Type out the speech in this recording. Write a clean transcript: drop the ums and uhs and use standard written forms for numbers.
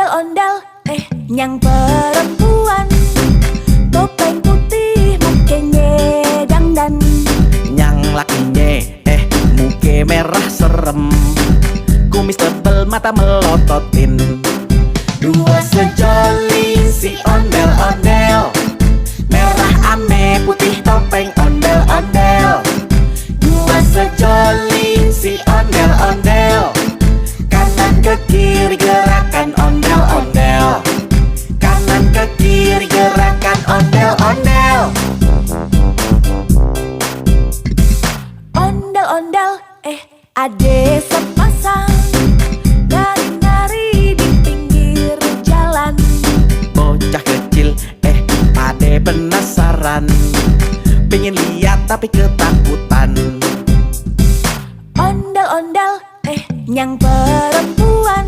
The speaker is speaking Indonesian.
Ondel-ondel, nyang perempuan, topeng putih mukanya dangdan. Nyang lakinya muke merah serem, kumis tebel mata melototin. Dua sejoli si ondel-ondel, merah ame putih topeng ondel-ondel. Dua sejoli si ondel-ondel, kanan ke kiri gerakan ondel-ondel, kanan ke kiri gerakan ondel-ondel. Ondel-ondel, ade sepasang nari-nari di pinggir jalan. Bocah kecil pade penasaran, pengen lihat tapi ketakutan. Ondel-ondel, nyang perempuan,